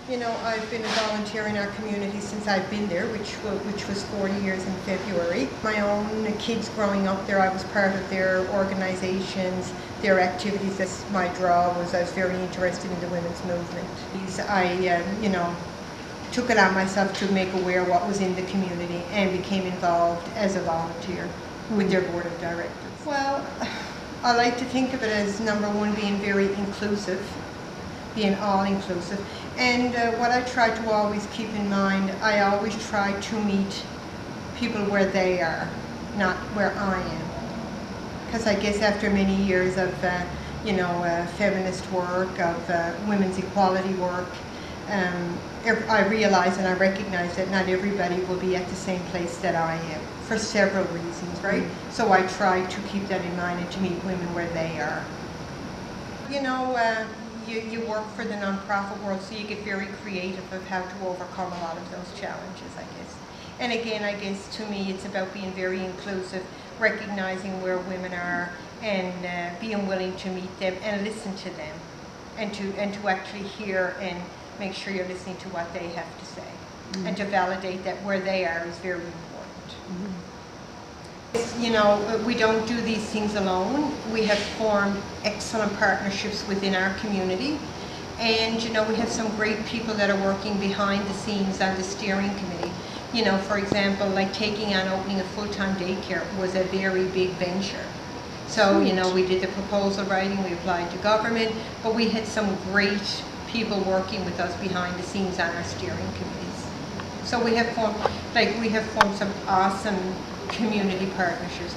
You know, I've been a volunteer in our community since I've been there, which was 40 years in February. My own kids growing up there, I was part of their organisations, their activities. That's my draw. I was very interested in the women's movement. You know, took it on myself to make aware what was in the community and became involved as a volunteer with their board of directors. Well, I like to think of it as, number one, being very inclusive, being all-inclusive. And what I try to always keep in mind, I always try to meet people where they are, not where I am. Because I guess after many years of, you know, feminist work, of women's equality work, I realize and I recognize that not everybody will be at the same place that I am, for several reasons, right? So I try to keep that in mind and to meet women where they are. You know, you work for the nonprofit world, so you get very creative of how to overcome a lot of those challenges, I guess. And again, I guess to me it's about being very inclusive, recognizing where women are, and being willing to meet them and listen to them, and to actually hear and make sure you're listening to what they have to say, and to validate that where they are is very important. You know, we don't do these things alone. We have formed excellent partnerships within our community, and you know, we have some great people that are working behind the scenes on the steering committee. You know, for example, like taking on opening a full-time daycare was a very big venture. So, you know, we did the proposal writing, we applied to government, but we had some great people working with us behind the scenes on our steering committees. So we have formed some awesome community partnerships.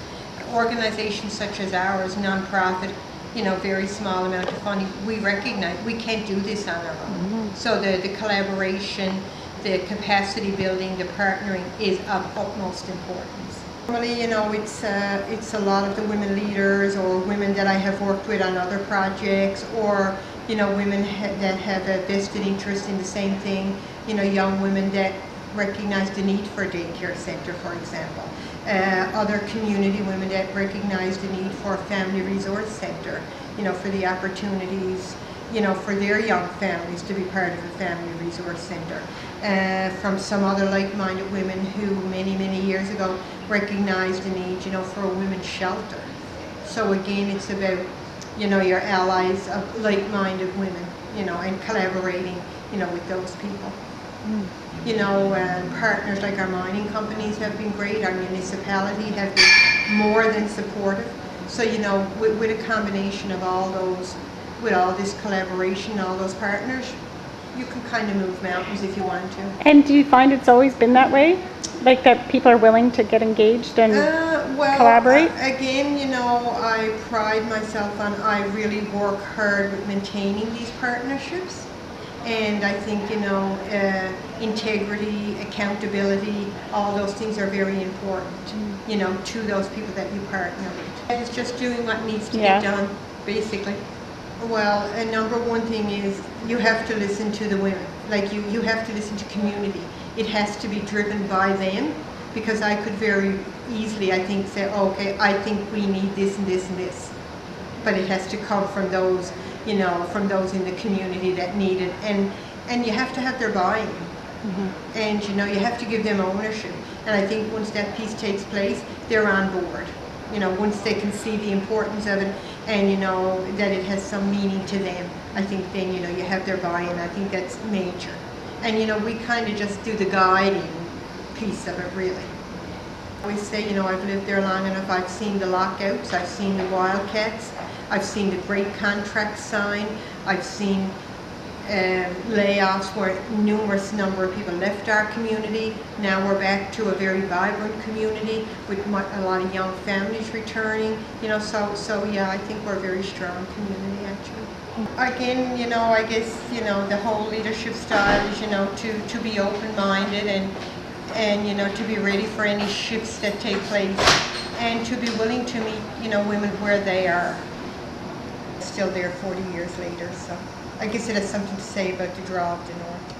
Organizations such as ours, nonprofit, you know, very small amount of funding, we recognize we can't do this on our own. So the collaboration, the capacity building, the partnering is of utmost importance. Normally, you know, it's a lot of the women leaders or women that I have worked with on other projects, or you know, women that have a vested interest in the same thing. You know, young women that recognize the need for a daycare center, for example. Other community women that recognize the need for a family resource center, you know, for the opportunities, you know, for their young families to be part of a family resource center. From some other like-minded women who many, many years ago recognized the need, you know, for a women's shelter. So again, it's about, you know, your allies of like-minded women, you know, and collaborating, you know, with those people. You know, partners like our mining companies have been great, our municipality have been more than supportive. So, you know, with a combination of all those, with all this collaboration, all those partners, you can kind of move mountains if you want to. And do you find it's always been that way? Like that people are willing to get engaged and collaborate? Again, you know, I pride myself on, I really work hard with maintaining these partnerships. And I think, you know, integrity, accountability, all those things are very important, you know, to those people that you partner with. It's just doing what needs to get done, basically. Well, and number one thing is you have to listen to the women. Like you have to listen to community. It has to be driven by them, because I could very easily, I think, say, okay, I think we need this and this and this. But it has to come from those, you know, from those in the community that need it. And you have to have their buy-in. And, you know, you have to give them ownership. And I think once that piece takes place, they're on board. You know, once they can see the importance of it and, you know, that it has some meaning to them, I think then, you know, you have their buy-in. I think that's major. And, you know, we kind of just do the guiding piece of it, really. I always say, you know, I've lived there long enough. I've seen the lockouts, I've seen the wildcats, I've seen the great contracts signed, I've seen layoffs where numerous number of people left our community. Now we're back to a very vibrant community with a lot of young families returning. You know, so yeah, I think we're a very strong community, actually. Again, you know, I guess, you know, the whole leadership style is, you know, to be open-minded and, you know, to be ready for any shifts that take place, and to be willing to meet, you know, women where they are. Still there 40 years later, so I guess it has something to say about the draw of the North.